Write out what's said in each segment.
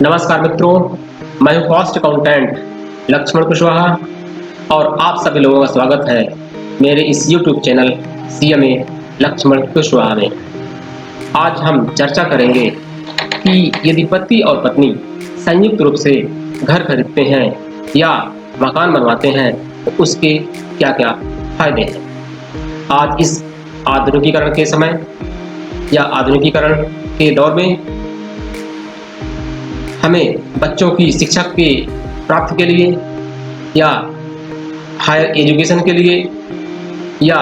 नमस्कार मित्रों, मैं हूं कॉस्ट अकाउंटेंट लक्ष्मण कुशवाहा और आप सभी लोगों का स्वागत है मेरे इस YouTube channel CMA Lakshman Kushwaha में। आज हम चर्चा करेंगे कि यदि पति और पत्नी संयुक्त रूप से घर खरीदते हैं या मकान बनवाते हैं तो उसके क्या-क्या फायदे हैं। आज इस आधुनिकीकरण के समय या आधुनिकीकरण के दौर में हमें बच्चों की शिक्षा के प्राप्ति के लिए या हायर एजुकेशन के लिए या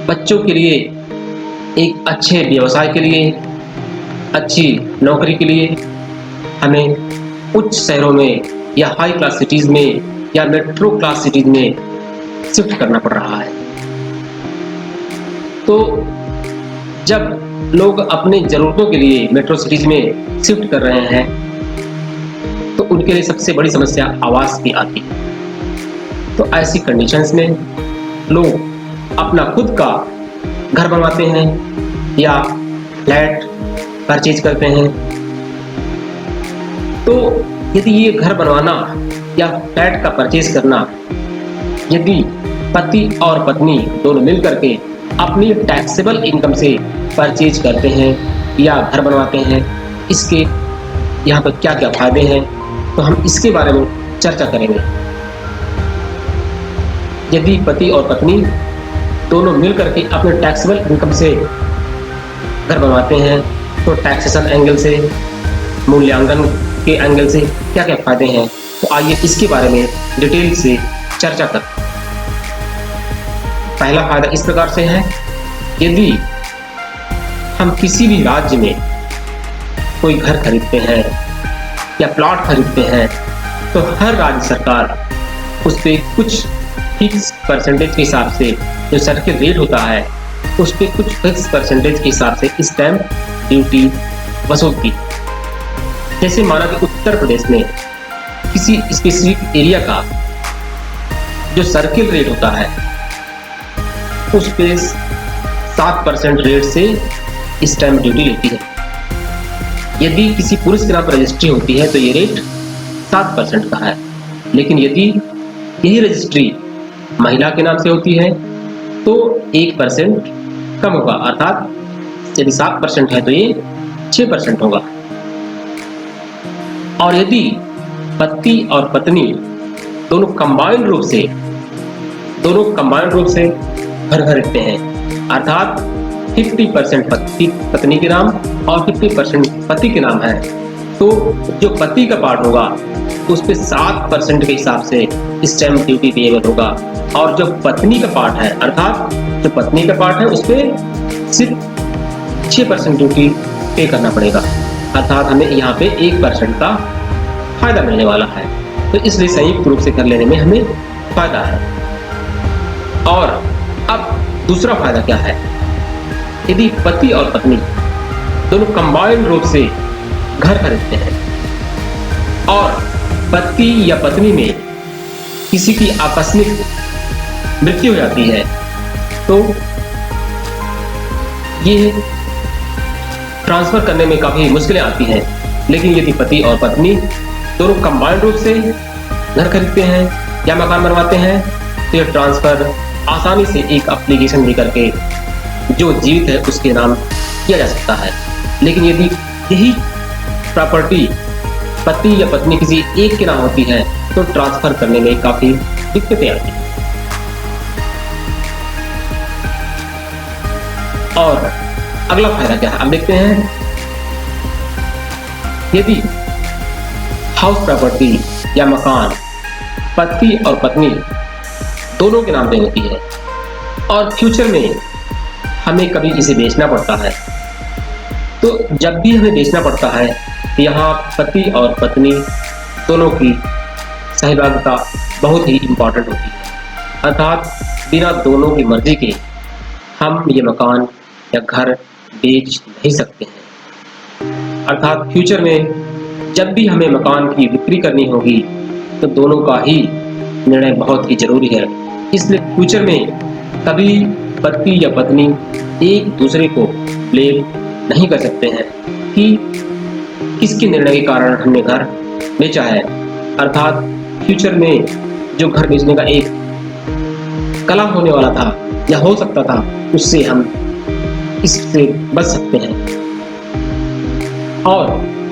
बच्चों के लिए एक अच्छे व्यवसाय के लिए, अच्छी नौकरी के लिए हमें उच्च शहरों में या हाई क्लास सिटीज़ में या मेट्रो क्लास सिटीज़ में शिफ्ट करना पड़ रहा है। तो जब लोग अपनी ज़रूरतों के लिए मेट्रो सिटीज़ में शिफ्ट कर रहे हैं तो उनके लिए सबसे बड़ी समस्या आवास की आती है। तो ऐसी कंडीशंस में लोग अपना खुद का घर बनवाते हैं या फ्लैट परचेज करते हैं। तो यदि ये घर बनवाना या फ्लैट का परचेज करना यदि पति और पत्नी दोनों मिल करके अपनी टैक्सेबल इनकम से परचेज करते हैं या घर बनवाते हैं, इसके यहाँ पर क्या क्या फायदे हैं तो हम इसके बारे में चर्चा करेंगे। यदि पति और पत्नी दोनों मिल करके अपने टैक्सेबल इनकम से घर बनवाते हैं तो टैक्सेशन एंगल से, मूल्यांकन के एंगल से क्या क्या फायदे हैं, तो आइए इसके बारे में डिटेल से चर्चा करते हैं। पहला फायदा इस प्रकार से है, यदि हम किसी भी राज्य में कोई घर खरीदते हैं या प्लॉट खरीदते हैं तो हर राज्य सरकार उस पर कुछ फिक्स परसेंटेज के हिसाब से जो सर्किल रेट होता है उस पर कुछ फिक्स परसेंटेज के हिसाब से स्टैंप ड्यूटी वसूलती है। जैसे माना कि उत्तर प्रदेश में किसी स्पेसिफिक एरिया का जो सर्किल रेट होता है उस पे 7% रेट से स्टैंप ड्यूटी लेती है। यदि किसी पुरुष के नाम पर रजिस्ट्री होती है तो ये रेट 7% का है, लेकिन यदि यही रजिस्ट्री महिला के नाम से होती है तो 1% कम होगा, अर्थात यदि 7% है तो ये 6% होगा। और यदि पति और पत्नी दोनों कंबाइंड रूप से घर खरीदते हैं, अर्थात 50% पत्नी के नाम और 50% पति के नाम है, तो जो पति का पार्ट होगा उस पे 7% के हिसाब से स्टैंप ड्यूटी पेएबल होगा और जो पत्नी का पार्ट है, अर्थात जो पत्नी का पार्ट है उस पे सिर्फ 6% ड्यूटी पे करना पड़ेगा, अर्थात हमें यहाँ पे 1% का फायदा मिलने वाला है। तो इसलिए संयुक्त रूप से कर लेने में हमें फायदा है। और अब दूसरा फायदा क्या है, यदि पति और पत्नी दोनों कंबाइंड रूप से घर खरीदते हैं और पति या पत्नी में किसी की आकस्मिक मृत्यु हो जाती है तो ये ट्रांसफर करने में काफी मुश्किलें आती हैं। लेकिन यदि पति और पत्नी दोनों कंबाइंड रूप से घर खरीदते हैं या मकान बनवाते हैं तो यह ट्रांसफर आसानी से एक एप्लीकेशन दे करके जो जीवित है उसके नाम किया जा सकता है। लेकिन यदि यही प्रॉपर्टी पति या पत्नी किसी एक के नाम होती है तो ट्रांसफर करने में काफी दिक्कतें आती हैं। और अगला फायदा क्या है, अब देखते हैं। यदि हाउस प्रॉपर्टी या मकान पति और पत्नी दोनों के नाम पे होती है और फ्यूचर में हमें कभी इसे बेचना पड़ता है, तो जब भी हमें बेचना पड़ता है तो यहाँ पति और पत्नी दोनों की सहभागिता बहुत ही इम्पोर्टेंट होती है, अर्थात बिना दोनों की मर्जी के हम ये मकान या घर बेच नहीं सकते हैं। अर्थात फ्यूचर में जब भी हमें मकान की बिक्री करनी होगी तो दोनों का ही निर्णय बहुत ही जरूरी है। इसलिए फ्यूचर में कभी पति या पत्नी एक दूसरे को ब्लेम नहीं कर सकते हैं कि किसके निर्णय के कारण हमने घर बेचा है, अर्थात फ्यूचर में जो घर बेचने का एक कला होने वाला था या हो सकता था, उससे हम इससे बच सकते हैं। और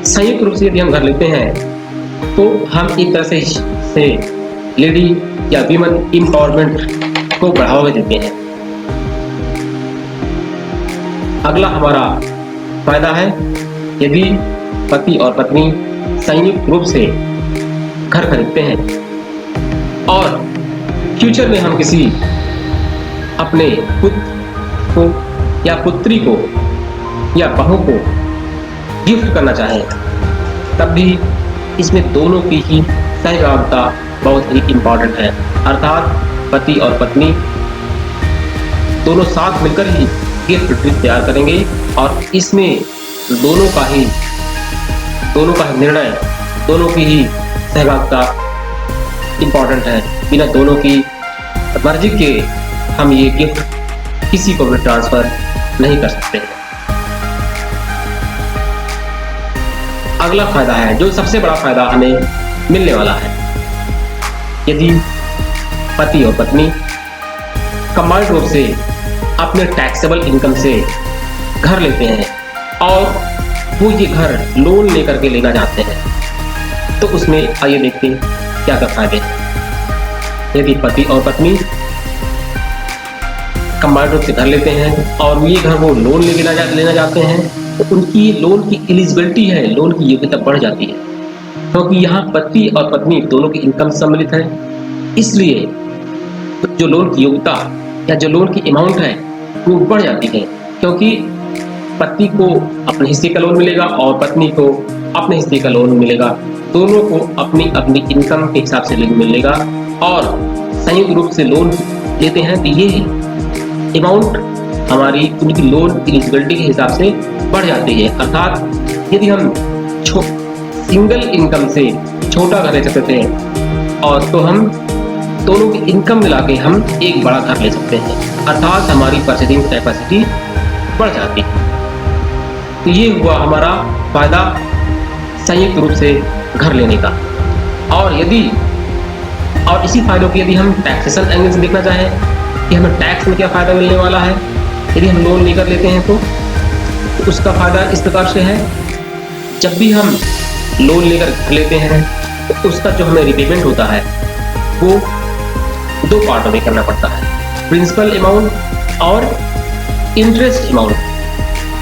संयुक्त रूप से यदि हम घर लेते हैं तो हम एक तरह से लेडी या वीमेन एम्पावरमेंट को बढ़ावा देते हैं। अगला हमारा फायदा है, यदि पति और पत्नी संयुक्त रूप से घर खरीदते हैं और फ्यूचर में हम किसी अपने पुत्र को या पुत्री को या बहू को गिफ्ट करना चाहें, तब भी इसमें दोनों की ही सहभागिता बहुत ही इम्पोर्टेंट है। अर्थात पति और पत्नी दोनों साथ मिलकर ही गिफ्ट तैयार करेंगे और इसमें दोनों का ही निर्णय, दोनों की ही सहभागिता इम्पोर्टेंट है। बिना दोनों की मर्जी के हम ये गिफ्ट किसी को भी ट्रांसफर नहीं कर सकते हैं। अगला फायदा है, जो सबसे बड़ा फायदा हमें मिलने वाला है, यदि पति और पत्नी कंबाइंड रूप से अपने टैक्सेबल इनकम से घर लेते हैं और वो ये घर लोन लेकर के लेना चाहते हैं, तो उसमें आइए देखते हैं क्या क्या फायदे हैं। यदि पति और पत्नी कंबाइंड रूप से घर लेते हैं और ये घर वो लोन लेना चाहते हैं, तो उनकी लोन की एलिजिबिलिटी है, लोन की योग्यता बढ़ जाती है, क्योंकि यहाँ पति और पत्नी दोनों की इनकम सम्मिलित है। इसलिए जो लोन की योग्यता या जो लोन की अमाउंट है वो बढ़ जाती है, क्योंकि पति को अपने हिस्से का लोन मिलेगा और पत्नी को अपने हिस्से का लोन मिलेगा। दोनों को अपनी अपनी इनकम के हिसाब से लोन मिलेगा और संयुक्त रूप से लोन लेते हैं तो ये अमाउंट हमारी उनकी लोन एलिजिबिलिटी के हिसाब से बढ़ जाती है। अर्थात यदि हम सिंगल इनकम से छोटा घर ले सकते थे और तो हम दोनों की इनकम मिला के हम एक बड़ा घर ले सकते हैं, अर्थात हमारी परचेजिंग कैपेसिटी बढ़ जाती है। तो ये हुआ हमारा फायदा संयुक्त रूप से घर लेने का। और इसी फायदों की यदि हम टैक्सेशन एंगल से देखना चाहें कि हमें टैक्स में क्या फायदा मिलने वाला है, यदि हम लोन लेकर लेते हैं तो उसका फायदा इस प्रकार से है, जब भी हम लोन लेकर घर लेते हैं तो उसका जो हमें रिपेमेंट होता है वो 2 पार्टों में करना पड़ता है, प्रिंसिपल अमाउंट और इंटरेस्ट अमाउंट।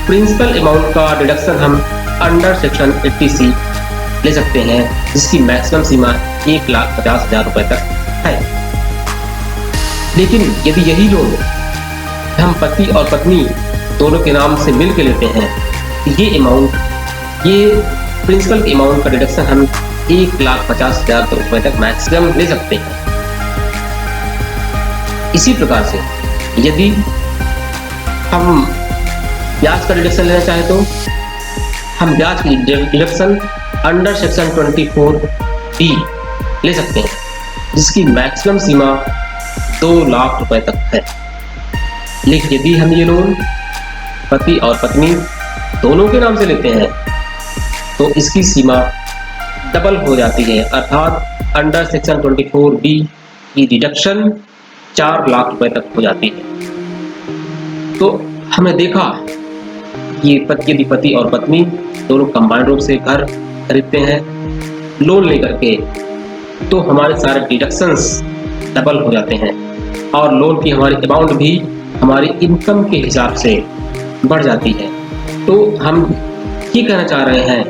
प्रिंसिपल अमाउंट का डिडक्शन हम अंडर सेक्शन 80C ले सकते हैं, जिसकी मैक्सिमम सीमा 1,50,000 रुपए तक है। लेकिन यदि यही लोन हम पति और पत्नी दोनों के नाम से मिल के लेते हैं तो ये प्रिंसिपल अमाउंट का डिडक्शन हम 1,50,000 रुपए तक मैक्सिमम ले सकते हैं। इसी प्रकार से यदि हम ब्याज का डिडक्शन लेना चाहें तो हम ब्याज की डिडक्शन अंडर सेक्शन 24D ले सकते हैं, जिसकी मैक्सिमम सीमा 2 लाख रुपए तक है। लेकिन यदि हम ये लोन पति और पत्नी दोनों के नाम से लेते हैं तो इसकी सीमा डबल हो जाती है, अर्थात अंडर सेक्शन 24D की डिडक्शन 4 लाख रुपए तक हो जाती है। तो हमने देखा कि यदि पति और पत्नी दोनों कंबाइंड रूप से घर खरीदते हैं लोन लेकर के, तो हमारे सारे डिडक्शंस डबल हो जाते हैं और लोन की हमारी अमाउंट भी हमारी इनकम के हिसाब से बढ़ जाती है। तो हम ये कहना चाह रहे हैं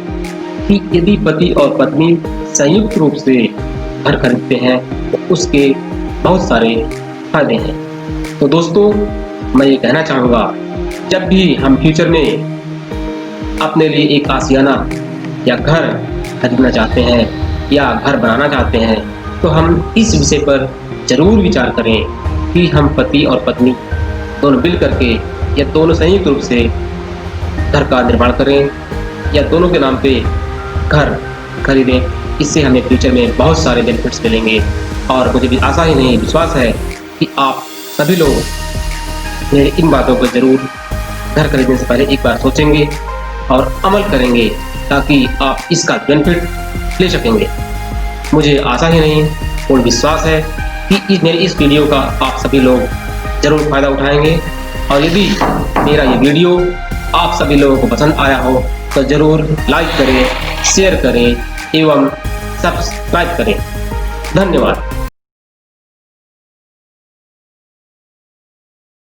कि यदि पति और पत्नी संयुक्त रूप से घर खरीदते हैं तो उसके बहुत सारे फायदे हैं। तो दोस्तों, मैं ये कहना चाहूँगा, जब भी हम फ्यूचर में अपने लिए एक आशियाना या घर खरीदना चाहते हैं या घर बनाना चाहते हैं, तो हम इस विषय पर जरूर विचार करें कि हम पति और पत्नी दोनों मिल करके या दोनों संयुक्त रूप से घर का निर्माण करें या दोनों के नाम पे घर खरीदें। इससे हमें फ्यूचर में बहुत सारे बेनिफिट्स मिलेंगे और मुझे भी आशा ही नहीं, विश्वास है कि आप सभी लोग मेरी इन बातों पर जरूर घर खरीदने से पहले एक बार सोचेंगे और अमल करेंगे ताकि आप इसका बेनिफिट ले सकेंगे। मुझे आशा ही नहीं और विश्वास है कि मेरी इस वीडियो का आप सभी लोग जरूर फायदा उठाएंगे। और यदि मेरा ये वीडियो आप सभी लोगों को पसंद आया हो तो जरूर लाइक करें, शेयर करें एवं सब्सक्राइब करें। धन्यवाद।